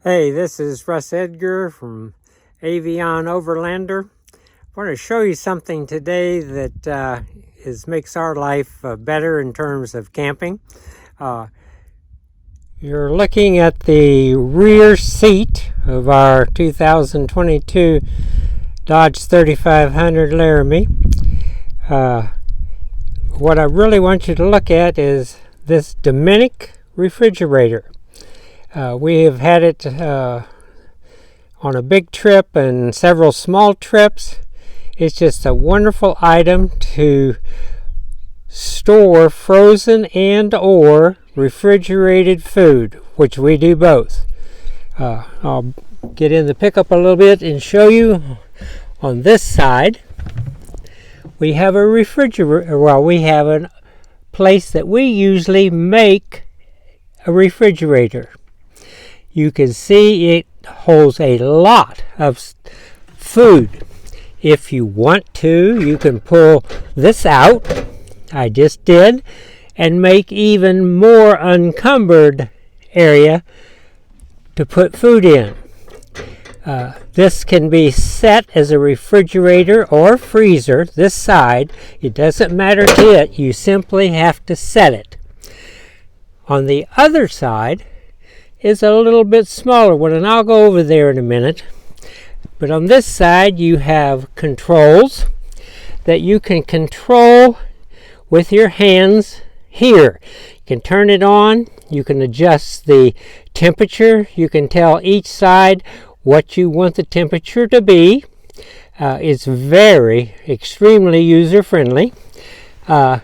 Hey, this is Russ Edgar from Avion Overlander. I want to show you something today that makes our life better in terms of camping. You're looking at the rear seat of our 2022 Dodge 3500 Laramie. What I really want you to look at is this Dometic refrigerator. We have had it on a big trip and several small trips. It's just a wonderful item to store frozen and or refrigerated food, which we do both. I'll get in the pickup a little bit and show you. On this side, we have a refrigerator. Well, we have a place that we usually make a refrigerator. You can see it holds a lot of food. If you want to, you can pull this out. I just did, and make even more encumbered area to put food in. This can be set as a refrigerator or freezer. This side, it doesn't matter to it. You simply have to set it. On the other side is a little bit smaller one, and I'll go over there in a minute. But on this side, you have controls that you can control with your hands here. You can turn it on. You can adjust the temperature. You can tell each side what you want the temperature to be. It's extremely user-friendly. I'll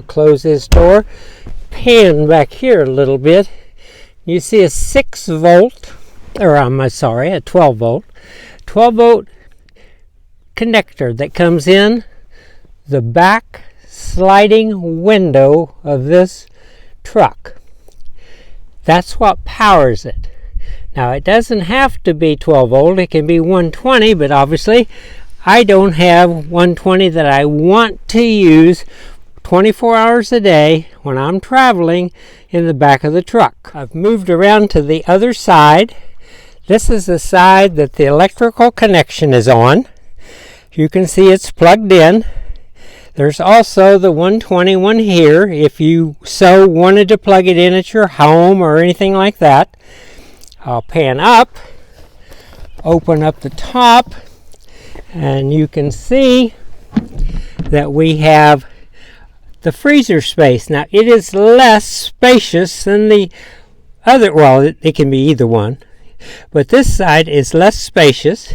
close this door. Pan back here a little bit. You see a 12 volt connector that comes in the back sliding window of this truck. That's what powers it. Now, it doesn't have to be 12 volt. It can be 120, but obviously I don't have 120 that I want to use 24 hours a day when I'm traveling in the back of the truck. I've moved around to the other side. This is the side that the electrical connection is on. You can see it's plugged in. There's also the 120 one here if you so wanted to plug it in at your home or anything like that. I'll pan up, open up the top, and you can see that we have the freezer space. Now, it is less spacious than the other. Well, it can be either one, but this side is less spacious.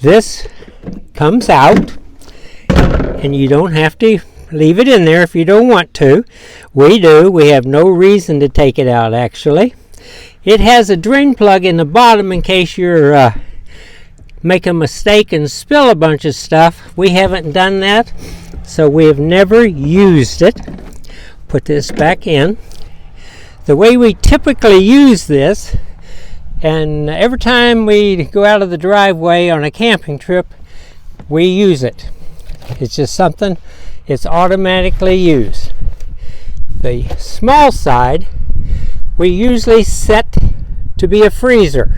This comes out, and you don't have to leave it in there if you don't want to. We do. We have no reason to take it out, actually. It has a drain plug in the bottom in case you're make a mistake and spill a bunch of stuff. We haven't done that, so we have never used it. Put this back in. The way we typically use this, and every time we go out of the driveway on a camping trip, we use it. It's just something, it's automatically used. The small side, we usually set to be a freezer,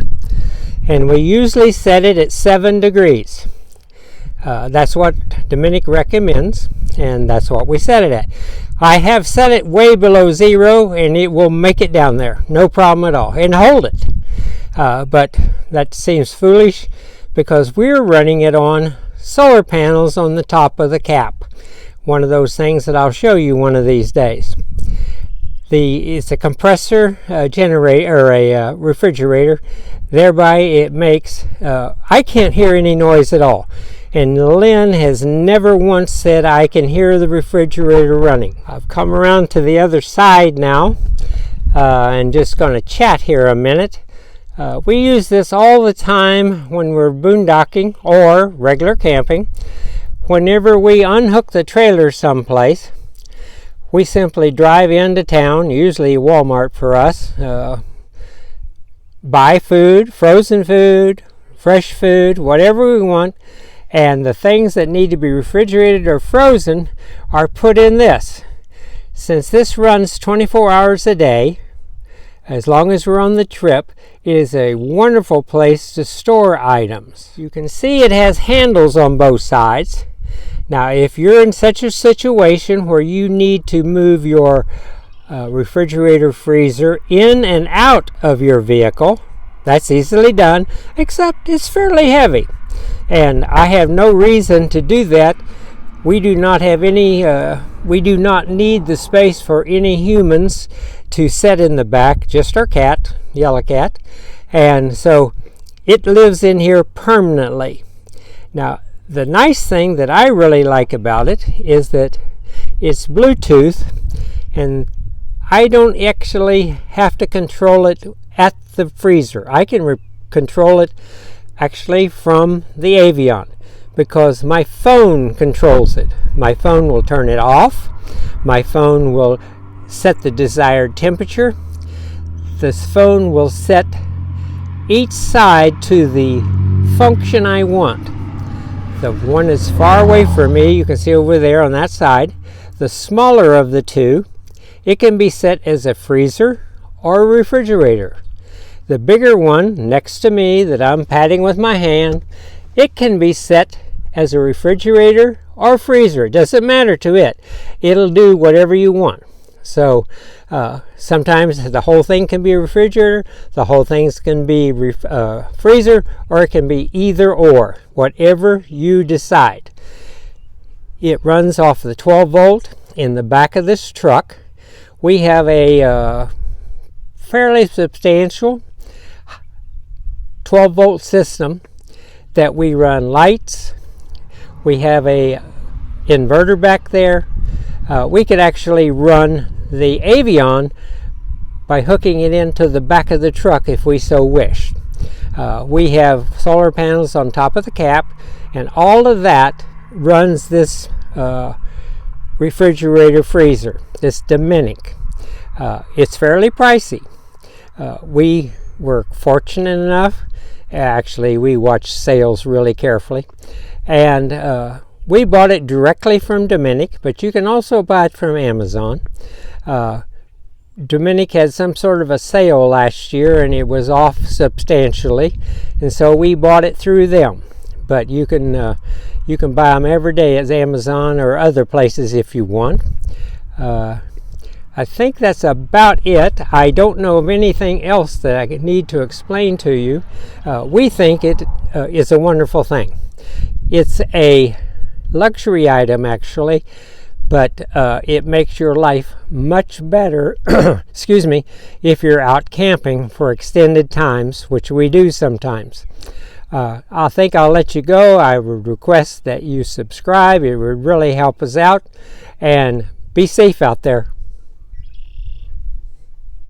and we usually set it at 7 degrees. That's what Dometic recommends, and that's what we set it at. I have set it way below 0, and it will make it down there, no problem at all, and hold it. But that seems foolish because we're running it on solar panels on the top of the cap. One of those things that I'll show you one of these days. It's a compressor generator or a refrigerator. Thereby it makes, I can't hear any noise at all. And Lynn has never once said I can hear the refrigerator running. I've come around to the other side now and just going to chat here a minute. We use this all the time when we're boondocking or regular camping. Whenever we unhook the trailer someplace, we simply drive into town, usually Walmart for us, buy food, frozen food, fresh food, whatever we want, and the things that need to be refrigerated or frozen are put in this. Since this runs 24 hours a day, As long as we're on the trip, it is a wonderful place to store items. You can see it has handles on both sides. Now, if you're in such a situation where you need to move your refrigerator freezer in and out of your vehicle, that's easily done, except it's fairly heavy. And I have no reason to do that. We do not have any, we do not need the space for any humans to sit in the back, just our cat, Yellow Cat. And so it lives in here permanently. Now, the nice thing that I really like about it is that it's Bluetooth, and I don't actually have to control it at the freezer. I can control it actually from the Avion, because my phone controls it. My phone will turn it off. My phone will set the desired temperature. This phone will set each side to the function I want. The one that's far away from me, you can see over there on that side, the smaller of the two, it can be set as a freezer or a refrigerator. The bigger one next to me that I'm patting with my hand, it can be set as a refrigerator or freezer. It doesn't matter to it. It'll do whatever you want. So sometimes the whole thing can be a refrigerator, the whole thing can be freezer, or it can be either or, whatever you decide. It runs off the 12 volt in the back of this truck. We have a fairly substantial 12 volt system that we run lights. We have a inverter back there. We could actually run the Avion by hooking it into the back of the truck if we so wished. We have solar panels on top of the cap, and all of that runs this refrigerator freezer, this Dometic. It's fairly pricey. We were fortunate enough, actually we watch sales really carefully, and we bought it directly from Dometic, but you can also buy it from Amazon. Dometic had some sort of a sale last year and it was off substantially, and so we bought it through them. But you can buy them every day at Amazon or other places if you want. I think that's about it. I don't know of anything else that I need to explain to you. We think it is a wonderful thing. It's a luxury item actually, but it makes your life much better excuse me, if you're out camping for extended times, which we do sometimes. I think I'll let you go. I would request that you subscribe. It would really help us out, and be safe out there.